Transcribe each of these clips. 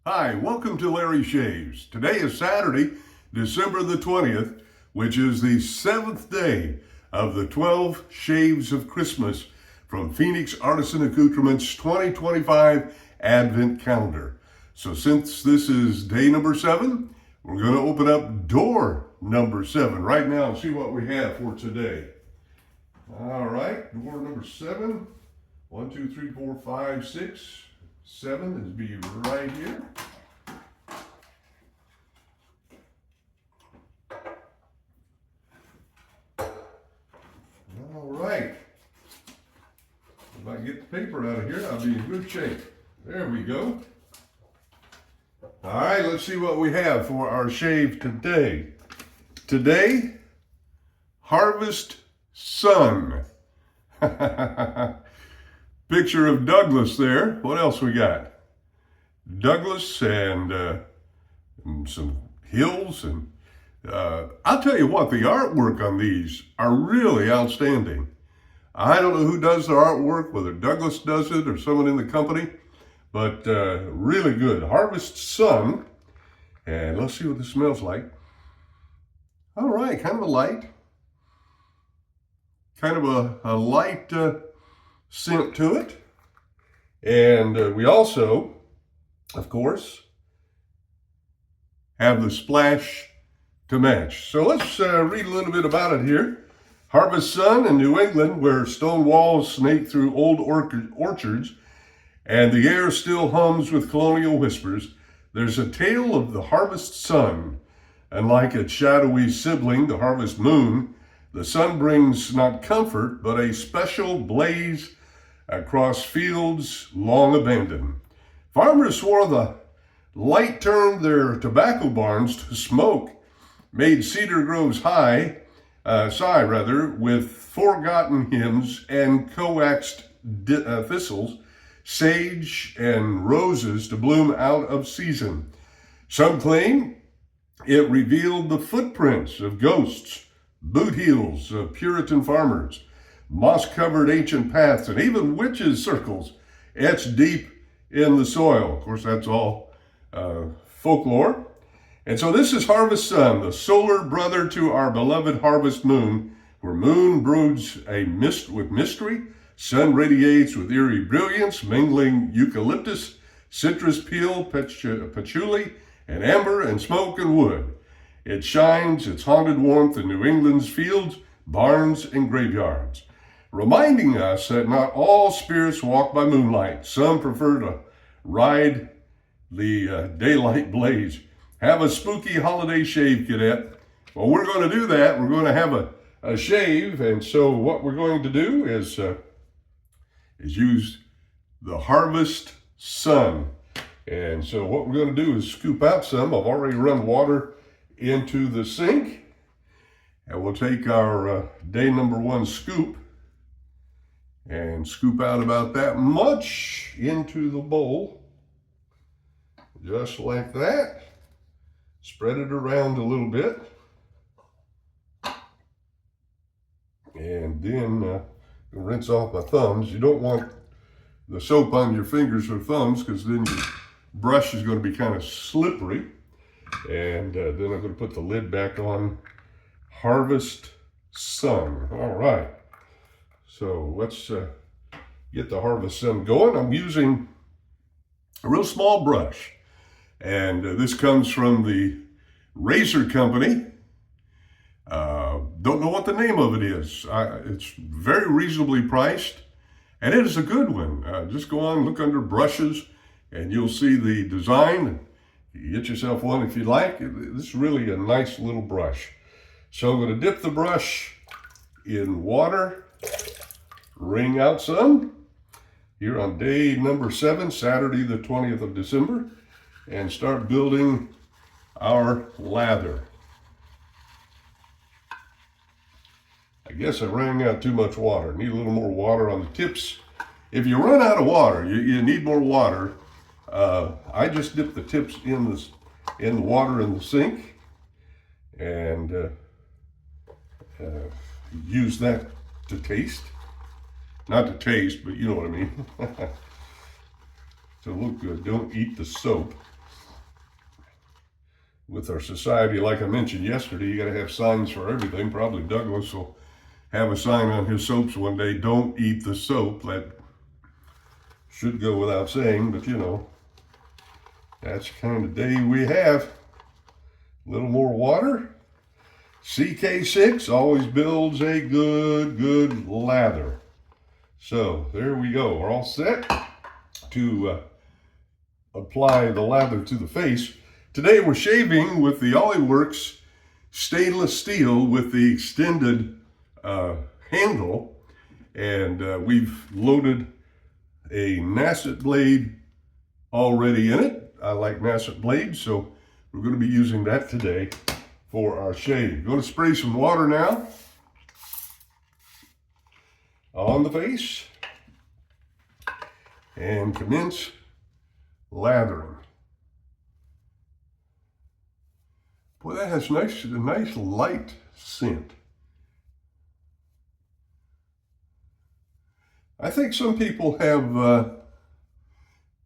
Hi, welcome to Larry Shaves. Today is Saturday, December the 20th, which is the 7th day of the 12 Shaves of Christmas from Phoenix Artisan Accoutrements 2025 Advent Calendar. So since this is day number 7, we're going to open up door number 7 right now and see what we have for today. All right, door number 7. 1, 2, 3, 4, 5, 6. 7 is be right here. All right. If I get the paper out of here, I'll be in good shape. There we go. All right, let's see what we have for our shave today. Today, Harvest Sun. Picture of Douglas there. What else we got? Douglas and some hills. And I'll tell you what, the artwork on these are really outstanding. I don't know who does the artwork, whether Douglas does it or someone in the company, but really good. Harvest Sun. And let's see what this smells like. All right, kind of a light. Kind of a light scent to it. And we also, of course, have the splash to match. So let's read a little bit about it here. Harvest Sun in New England, where stone walls snake through old orchards and the air still hums with colonial whispers, there's a tale of the harvest sun. And like its shadowy sibling, the harvest moon, the sun brings not comfort, but a special blaze across fields long abandoned. Farmers swore the light turned their tobacco barns to smoke, made cedar groves sigh with forgotten hymns and coaxed thistles, sage and roses to bloom out of season. Some claim it revealed the footprints of ghosts, boot heels of Puritan farmers, moss-covered ancient paths, and even witches' circles etched deep in the soil. Of course, that's all folklore. And so this is Harvest Sun, the solar brother to our beloved harvest moon, where moon broods a mist with mystery, sun radiates with eerie brilliance, mingling eucalyptus, citrus peel, patchouli, and amber and smoke and wood. It shines its haunted warmth in New England's fields, barns, and graveyards, reminding us that not all spirits walk by moonlight. Some prefer to ride the daylight blaze. Have a spooky holiday shave, cadet. Well, we're going to do that. We're going to have a shave, and so what we're going to do is use the Harvest Sun. And so what we're going to do is scoop out some. I've already run water into the sink, and we'll take our day number 1 scoop and scoop out about that much into the bowl, just like that. Spread it around a little bit, and then rinse off my thumbs. You don't want the soap on your fingers or thumbs, because then your brush is going to be kind of slippery. And then I'm going to put the lid back on. Harvest Sun. All right. So let's get the Harvest Sun going. I'm using a real small brush. And this comes from the Razor Company. Don't know what the name of it is. It's very reasonably priced. And it is a good one. Just go on, look under brushes, and you'll see the design. You get yourself one if you like. This is really a nice little brush. So I'm going to dip the brush in water, wring out some here on day number 7, Saturday the 20th of December, and start building our lather. I guess I ran out too much water. Need a little more water on the tips. If you run out of water, you need more water. I just dip the tips in the water in the sink and use that to taste. Not to taste, but you know what I mean. To look good. Don't eat the soap. with our society. Like I mentioned yesterday, you got to have signs for everything. Probably Douglas will have a sign on his soaps one day, don't eat the soap. That should go without saying, but you know, that's the kind of day we have. A little more water. CK6 always builds a good lather. So there we go. We're all set to apply the lather to the face. Today we're shaving with the Eucalyptus stainless steel with the extended handle, and we've loaded a Nasset blade already in it. I like Nasset blades, so we're going to be using that today for our shave. Going to spray some water now on the face and commence lathering. Boy, that has a nice light scent. I think some people have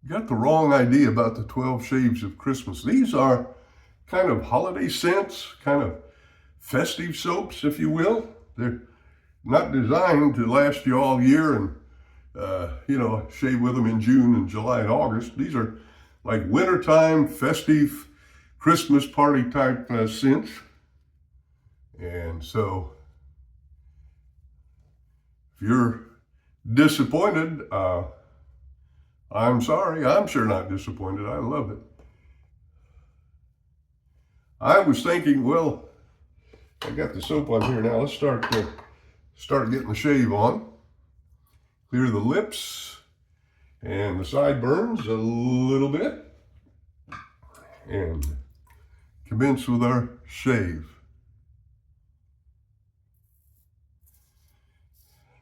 got the wrong idea about the 12 Shades of Christmas. These are kind of holiday scents, kind of festive soaps, if you will. They're not designed to last you all year and, you know, shave with them in June and July and August. These are like wintertime, festive, Christmas party type scents. And so, if you're disappointed, I'm sorry. I'm sure not disappointed. I love it. I was thinking, well, I got the soap on here now. Let's start getting the shave on. Clear the lips and the sideburns a little bit, and commence with our shave.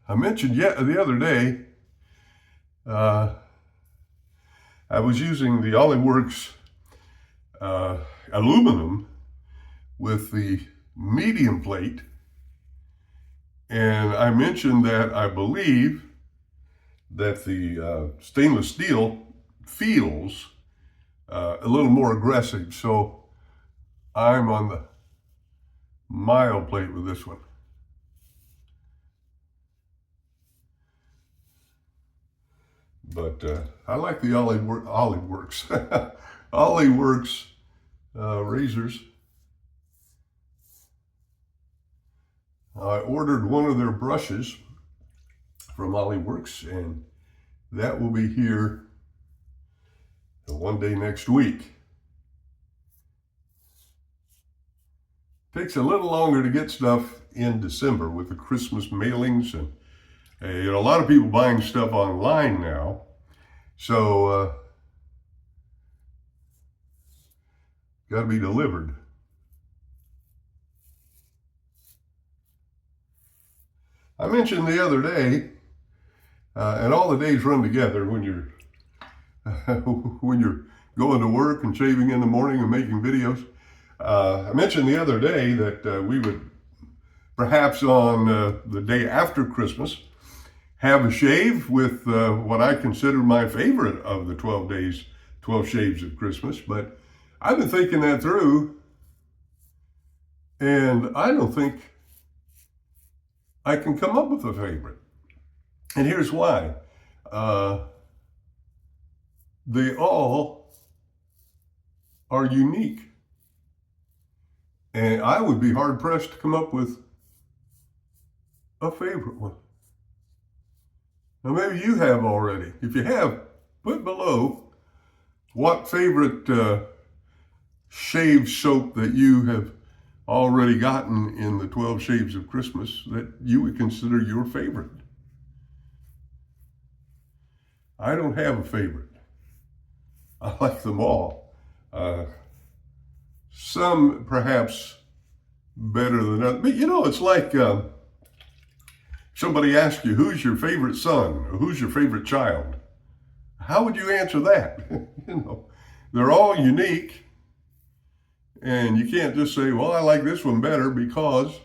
I mentioned the other day, I was using the Eucalyptus aluminum with the medium plate, and I mentioned that I believe that the stainless steel feels a little more aggressive, so I'm on the mild plate with this one. But I like the Eucalyptus razors. I ordered one of their brushes from Eucalyptus, and that will be here one day next week. Takes a little longer to get stuff in December with the Christmas mailings, and you know, a lot of people buying stuff online now. So, got to be delivered. I mentioned the other day, and all the days run together when you're when you're going to work and shaving in the morning and making videos. I mentioned the other day that we would perhaps on the day after Christmas have a shave with what I consider my favorite of the 12 Shades of Christmas. But I've been thinking that through, and I don't think I can come up with a favorite. And here's why. They all are unique. And I would be hard pressed to come up with a favorite one. Now, maybe you have already. If you have, put below what favorite shave soap that you have already gotten in the 12 Shades of Christmas that you would consider your favorite. I don't have a favorite. I like them all. Some perhaps better than others. But you know, it's like somebody asks you, who's your favorite son or who's your favorite child? How would you answer that? You know, they're all unique. And you can't just say, well, I like this one better because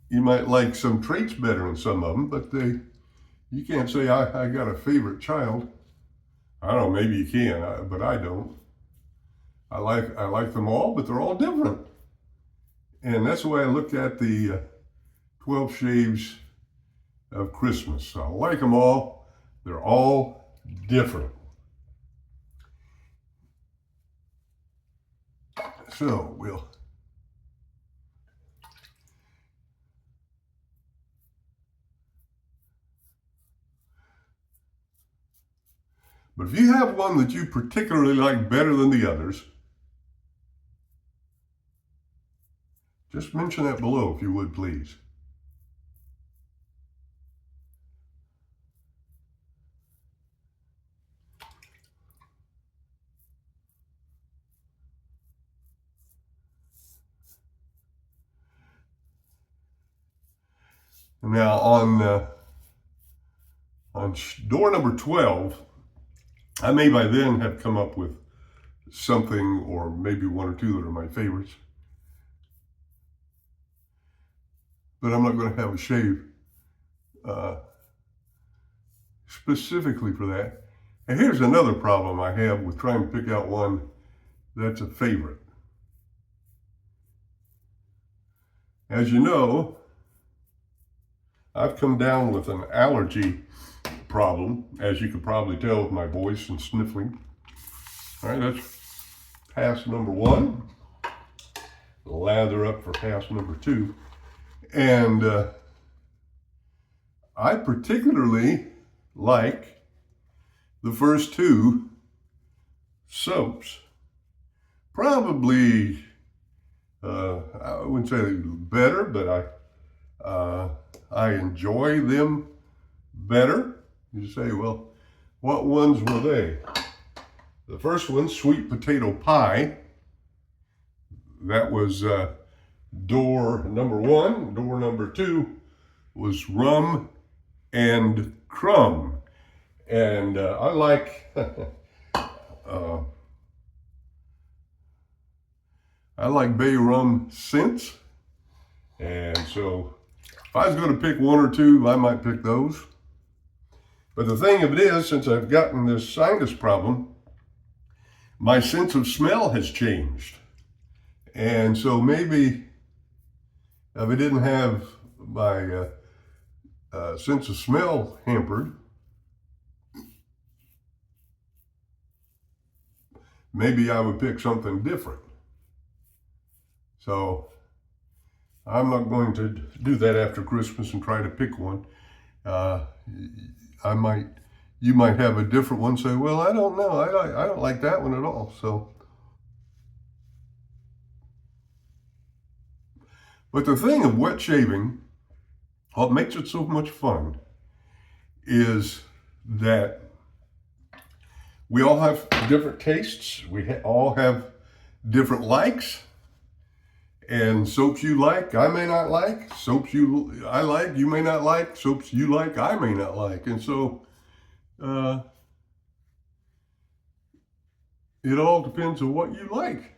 you might like some traits better in some of them, but you can't say, I got a favorite child. I don't know, maybe you can, but I don't. I like them all, but they're all different. And that's the way I look at the 12 Shaves of Christmas. I like them all. They're all different. So but if you have one that you particularly like better than the others, just mention that below if you would, please. Now on door number 12, I may by then have come up with something, or maybe one or two that are my favorites. But I'm not going to have a shave specifically for that. And here's another problem I have with trying to pick out one that's a favorite. As you know, I've come down with an allergy problem, as you could probably tell with my voice and sniffling. All right, that's pass number one. Lather up for pass number two. And I particularly like the first two soaps. Probably, I wouldn't say better, but I enjoy them better. You say, well, what ones were they? The first one, Sweet Potato Pie. That was door number one. Door number two was Rum and Crumb. And I like I like bay rum scents. And so if I was going to pick one or two, I might pick those. But the thing of it is, since I've gotten this sinus problem, my sense of smell has changed. And so maybe if I didn't have my sense of smell hampered, maybe I would pick something different. So I'm not going to do that after Christmas and try to pick one. You might have a different one. Say, well, I don't know. I don't like that one at all. So, but the thing of wet shaving, what makes it so much fun, is that we all have different tastes. We all have different likes. And soaps you like, I may not like. Soaps I like, you may not like. Soaps you like, I may not like. And so it all depends on what you like.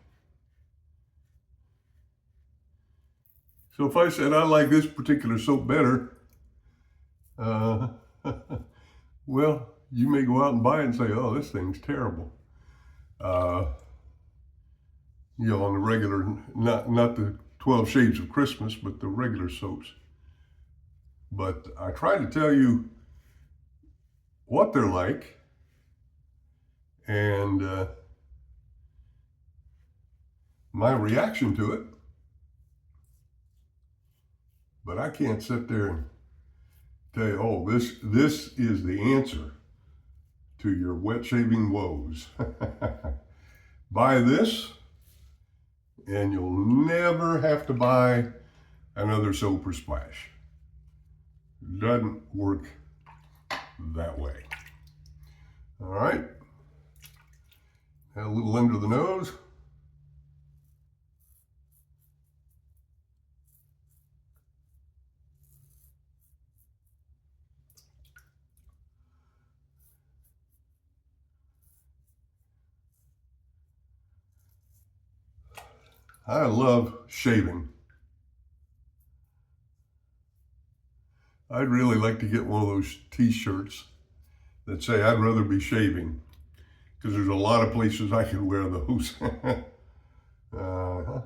So if I said I like this particular soap better, well, you may go out and buy it and say, oh, this thing's terrible. On the regular, not the 12 Shades of Christmas, but the regular soaps. But I try to tell you what they're like, and my reaction to it. But I can't sit there and tell you, oh, this is the answer to your wet shaving woes. Buy this, and you'll never have to buy another soap or splash. Doesn't work that way. All right. Add a little under the nose. I love shaving. I'd really like to get one of those t-shirts that say I'd rather be shaving. because there's a lot of places I could wear those. uh-huh.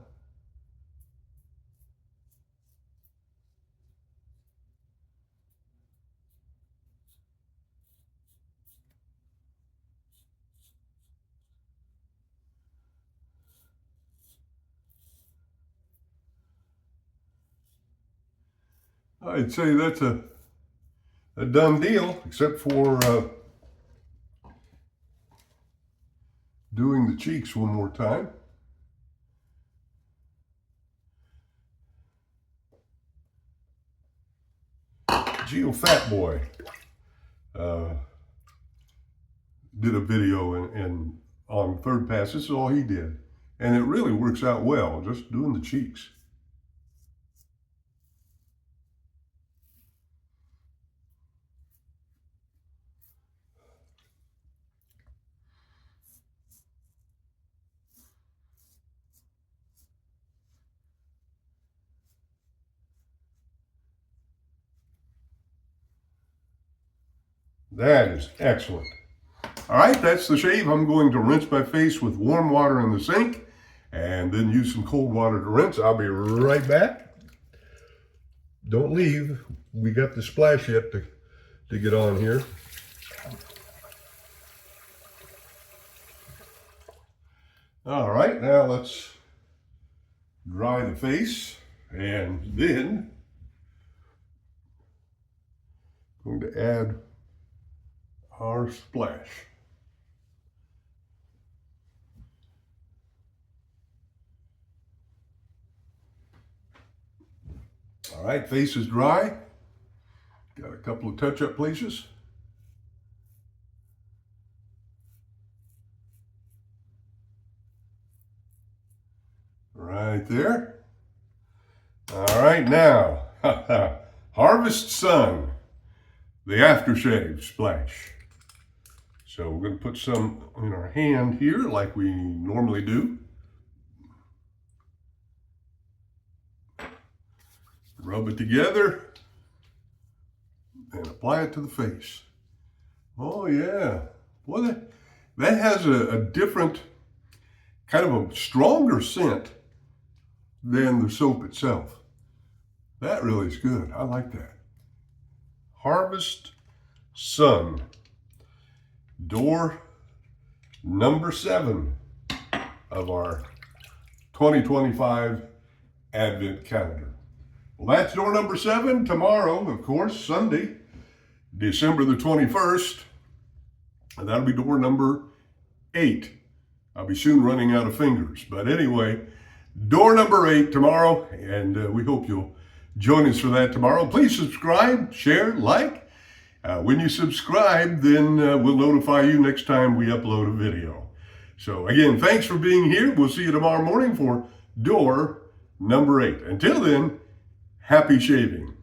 I'd say that's a done deal, except for doing the cheeks one more time. Geo Fat Boy did a video and on third pass. This is all he did, and it really works out well, just doing the cheeks. That is excellent. All right, that's the shave. I'm going to rinse my face with warm water in the sink and then use some cold water to rinse. I'll be right back. Don't leave. We got the splash yet to get on here. All right, now let's dry the face, and then I'm going to add our splash. All right, face is dry. Got a couple of touch-up places. Right there. All right, now, Harvest Sun, the aftershave splash. So we're going to put some in our hand here like we normally do. Rub it together and apply it to the face. Oh yeah, boy, that has a different, kind of a stronger scent than the soap itself. That really is good. I like that. Harvest Sun, door number 7 of our 2025 Advent calendar. Well, that's door number 7. Tomorrow, of course, Sunday, December the 21st, and that'll be door number 8. I'll be soon running out of fingers. But anyway, door number 8 tomorrow, and we hope you'll join us for that tomorrow. Please subscribe, share, like. When you subscribe, then we'll notify you next time we upload a video. So again, thanks for being here. We'll see you tomorrow morning for door number 8. Until then, happy shaving.